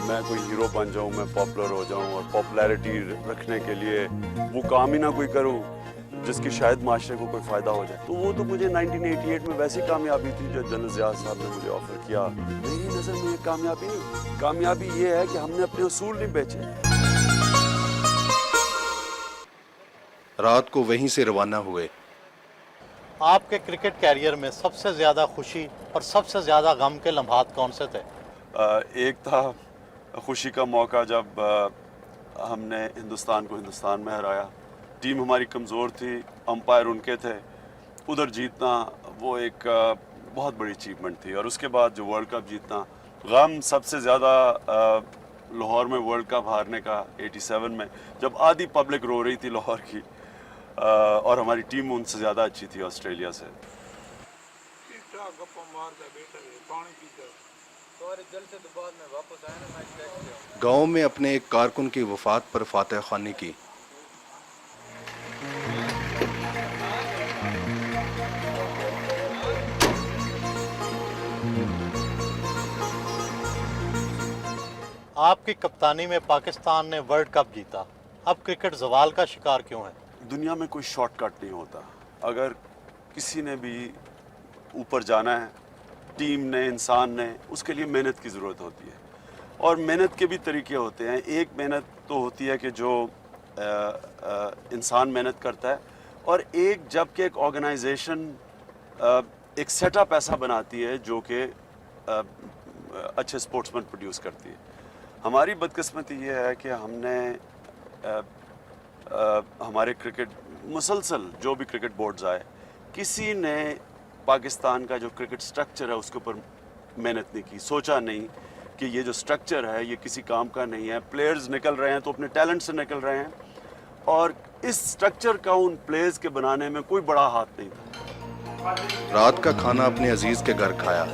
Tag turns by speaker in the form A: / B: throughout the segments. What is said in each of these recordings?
A: मैं कोई हीरो बन जाऊं, मैं पॉपुलर हो जाऊं और पॉपुलैरिटी रखने के लिए वो काम ही ना कोई करूं जिसकी शायद माशरे को कोई फ़ायदा हो जाए। तो वो तो मुझे 1988 में वैसी कामयाबी थी जब जनरल ज़िया साहब ने मुझे ऑफ़र किया। मेरी नज़र में ये कामयाबी नहीं, कामयाबी ये है कि हमने अपने असूल नहीं बेचे।
B: रात को वहीं से रवाना हुए।
C: आपके क्रिकेट कैरियर में सबसे ज़्यादा खुशी और सबसे ज़्यादा गम के लम्हात कौन से थे?
A: एक था खुशी का मौका जब हमने हिंदुस्तान को हिंदुस्तान में हराया। टीम हमारी कमज़ोर थी, अंपायर उनके थे, उधर जीतना वो एक बहुत बड़ी अचीवमेंट थी। और उसके बाद जो वर्ल्ड कप जीतना, गम सबसे ज़्यादा लाहौर में वर्ल्ड कप हारने का 87 में, जब आधी पब्लिक रो रही थी लाहौर की और हमारी टीम उनसे ज़्यादा अच्छी थी ऑस्ट्रेलिया से।
B: गांव में अपने एक कारकुन की वफात पर फातह खानी की।
C: आपकी कप्तानी में पाकिस्तान ने वर्ल्ड कप जीता, अब क्रिकेट ज़वाल का शिकार क्यों है?
A: दुनिया में कोई शॉर्टकट नहीं होता। अगर किसी ने भी ऊपर जाना है, टीम ने, इंसान ने, उसके लिए मेहनत की ज़रूरत होती है। और मेहनत के भी तरीके होते हैं। एक मेहनत तो होती है कि जो इंसान मेहनत करता है, और एक जबकि एक ऑर्गेनाइजेशन एक सेटअप ऐसा बनाती है जो कि अच्छे स्पोर्ट्समैन प्रोड्यूस करती है। हमारी बदकिस्मती ये है कि हमने हमारे क्रिकेट मुसलसल जो भी क्रिकेट बोर्ड्स आए, किसी ने पाकिस्तान का जो क्रिकेट स्ट्रक्चर है उसके ऊपर मेहनत नहीं की। सोचा नहीं कि ये जो स्ट्रक्चर है ये किसी काम का नहीं है। प्लेयर्स निकल रहे हैं तो अपने टैलेंट से निकल रहे हैं, और इस स्ट्रक्चर का उन प्लेयर्स के बनाने में कोई बड़ा हाथ नहीं था।
B: रात का खाना अपने अजीज के घर खाया।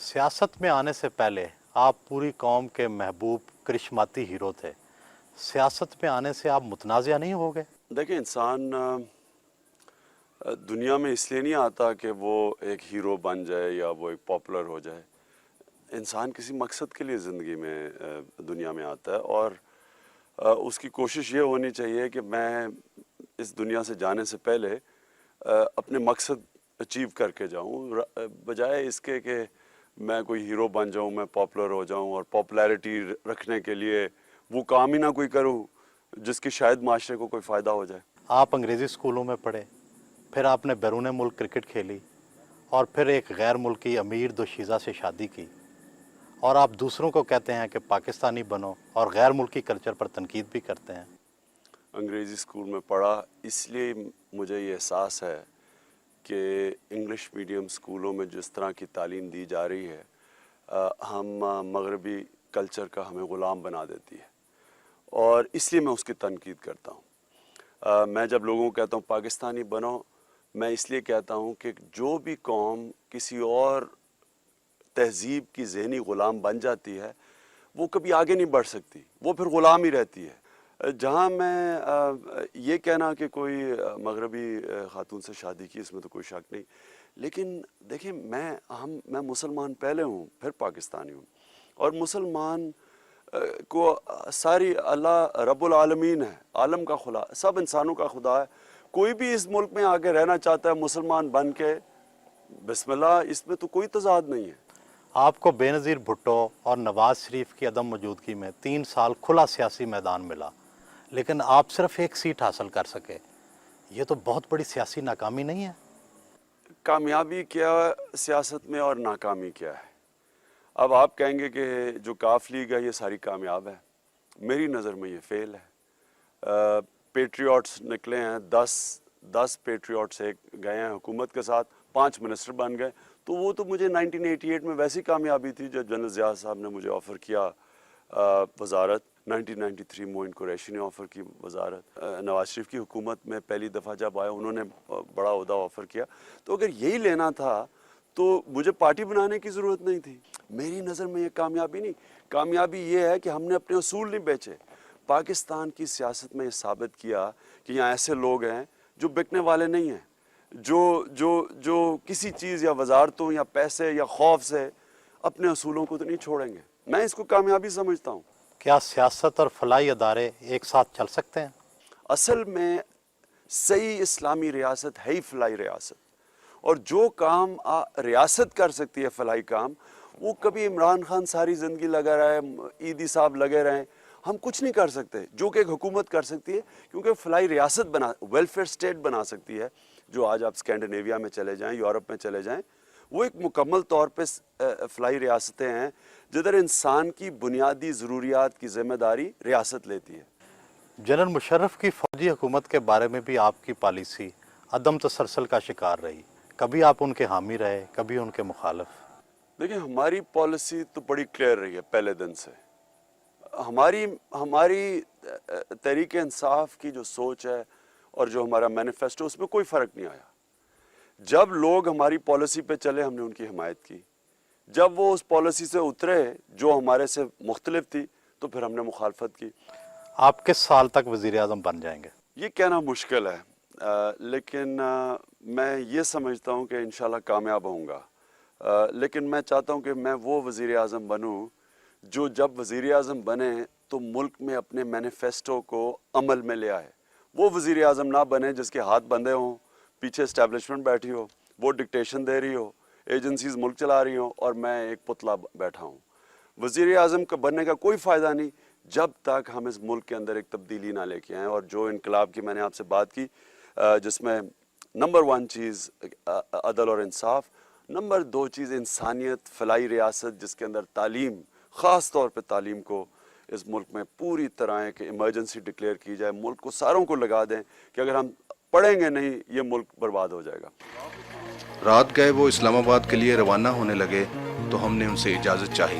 C: सियासत में आने से पहले आप पूरी कौम के महबूब करिश्माती हीरो थे। सियासत में आने से आप मुतनाज़िया नहीं हो गए?
A: देखिए, इंसान दुनिया में इसलिए नहीं आता कि वो एक हीरो बन जाए या वो एक पॉपुलर हो जाए। इंसान किसी मकसद के लिए ज़िंदगी में दुनिया में आता है, और उसकी कोशिश ये होनी चाहिए कि मैं इस दुनिया से जाने से पहले अपने मकसद अचीव करके जाऊं, बजाय इसके कि मैं कोई हीरो बन जाऊं, मैं पॉपुलर हो जाऊं और पॉपुलैरिटी रखने के लिए वो काम ही ना कोई करूं जिसकी शायद माशरे को कोई फ़ायदा हो जाए।
C: आप अंग्रेज़ी स्कूलों में पढ़े, फिर आपने बैरून मुल्क क्रिकेट खेली, और फिर एक गैर मुल्की अमीर दोशीज़ा से शादी की, और आप दूसरों को कहते हैं कि पाकिस्तानी बनो और गैर मुल्की कल्चर पर तनकीद भी करते हैं।
A: अंग्रेज़ी स्कूल में पढ़ा, इसलिए मुझे ये एहसास है कि इंग्लिश मीडियम स्कूलों में जिस तरह की तालीम दी जा रही है, हम मगरबी कल्चर का हमें ग़ुलाम बना देती है, और इसलिए मैं उसकी तनकीद करता हूँ। मैं जब लोगों को कहता हूँ पाकिस्तानी बनो, मैं इसलिए कहता हूँ कि जो भी कौम किसी और तहज़ीब की ज़हनी ग़ुलाम बन जाती है, वो कभी आगे नहीं बढ़ सकती, वो फिर ग़ुलाम ही रहती है। जहाँ मैं ये कहना कि कोई मगरबी ख़ातून से शादी की, इसमें तो कोई शक नहीं, लेकिन देखिए, मैं मुसलमान पहले हूँ, फिर पाकिस्तानी हूँ, और मुसलमान को सारी अल्लाह रब्बुल आलमीन है, आलम का खुदा, सब इंसानों का खुदा है। कोई भी इस मुल्क में आके रहना चाहता है मुसलमान बन के, बिस्मिल्लाह, इसमें तो कोई तज़ाद नहीं है।
C: आपको बेनज़ीर भुट्टो और नवाज़ शरीफ की अदम मौजूदगी में 3 साल खुला सियासी मैदान मिला, लेकिन आप सिर्फ एक सीट हासिल कर सके। ये तो बहुत बड़ी सियासी नाकामी नहीं है?
A: कामयाबी क्या सियासत में और नाकामी क्या है? अब आप कहेंगे कि जो काफ लीग है ये सारी कामयाब है। मेरी नज़र में ये फेल है। पेट्रियाट्स निकले हैं, 10 पेट्रियाट्स एक गए हैं हुकूमत के साथ, 5 मिनिस्टर बन गए। तो वो तो मुझे 1988 में वैसी कामयाबी थी जब जनरल ज़िया साहब ने मुझे ऑफ़र किया वज़ारत। 1993 मोइन कुरैशी ने ऑफ़र की वज़ारत। नवाज शरीफ की हुकूमत में पहली दफ़ा जब आया, उन्होंने बड़ा ओहदा ऑफ़र किया। तो अगर यही लेना था तो मुझे पार्टी बनाने की ज़रूरत नहीं थी। मेरी नज़र में ये कामयाबी नहीं, कामयाबी ये है कि हमने अपने असूल नहीं बेचे। पाकिस्तान की सियासत में ये साबित किया कि यहाँ ऐसे लोग हैं जो बिकने वाले नहीं हैं, जो किसी चीज़ या वजारतों या पैसे या खौफ से अपने असूलों को तो नहीं छोड़ेंगे। मैं इसको कामयाबी समझता हूँ।
C: क्या सियासत और फलाही अदारे एक साथ चल सकते हैं?
A: असल में सही इस्लामी रियासत है ही फलाही रियासत, और जो काम रियासत कर सकती है फलाही काम, वो कभी इमरान खान सारी ज़िंदगी लगा रहे, ईदी साहब लगे रहें, हम कुछ नहीं कर सकते। जो कि एक हुकूमत कर सकती है, क्योंकि फलाही रियासत बना, वेलफेयर स्टेट बना सकती है। जो आज आप स्कैंडिनेविया में चले जाएं, यूरोप में चले जाएं, वो एक मुकम्मल तौर पे फलाही रियासतें हैं जिधर इंसान की बुनियादी ज़रूरियात की ज़िम्मेदारी रियासत लेती है।
C: जनरल मुशर्रफ की फौजी हुकूमत के बारे में भी आपकी पॉलिसी अदम तसलसल का शिकार रही। कभी आप उनके हामी रहे, कभी उनके मुखालिफ।
A: देखिए, हमारी पॉलिसी तो बड़ी क्लियर रही है पहले दिन से। हमारी तहरीक इंसाफ की जो सोच है और जो हमारा मैनिफेस्टो, उसमें कोई फ़र्क नहीं आया। जब लोग हमारी पॉलिसी पे चले, हमने उनकी हिमायत की। जब वो उस पॉलिसी से उतरे जो हमारे से मुख्तलिफ थी, तो फिर हमने मुखालफत की।
C: आप किस साल तक वज़ीर आज़म बन जाएंगे?
A: ये कहना मुश्किल है, लेकिन मैं ये समझता हूँ कि इंशाल्लाह कामयाब होऊंगा। लेकिन मैं चाहता हूँ कि मैं वो वज़ीर आज़म बनूँ जो जब वज़ीर आज़म बने तो मुल्क में अपने मैनिफेस्टो को अमल में ले आए। वो वज़ीर आज़म ना बने जिसके हाथ बंधे हों, पीछे एस्टेब्लिशमेंट बैठी हो, वो डिक्टेशन दे रही हो, एजेंसीज़ मुल्क चला रही हों और मैं एक पुतला बैठा हूँ। वज़ीर आज़म का बनने का कोई फ़ायदा नहीं जब तक हम इस मुल्क के अंदर एक तब्दीली ना लेके आएँ। और जो इनकलाब की मैंने आपसे बात की, जिसमें नंबर 1 चीज़ अदल और इंसाफ, नंबर 2 चीज़ इंसानियत, फलाही रियासत, जिसके अंदर तालीम, ख़ास तौर पे तालीम को इस मुल्क में पूरी तरह एक इमरजेंसी डिक्लेयर की जाए। मुल्क को सारों को लगा दें कि अगर हम पढ़ेंगे नहीं, ये मुल्क बर्बाद हो जाएगा।
B: रात गए वो इस्लामाबाद के लिए रवाना होने लगे तो हमने उनसे इजाज़त चाही।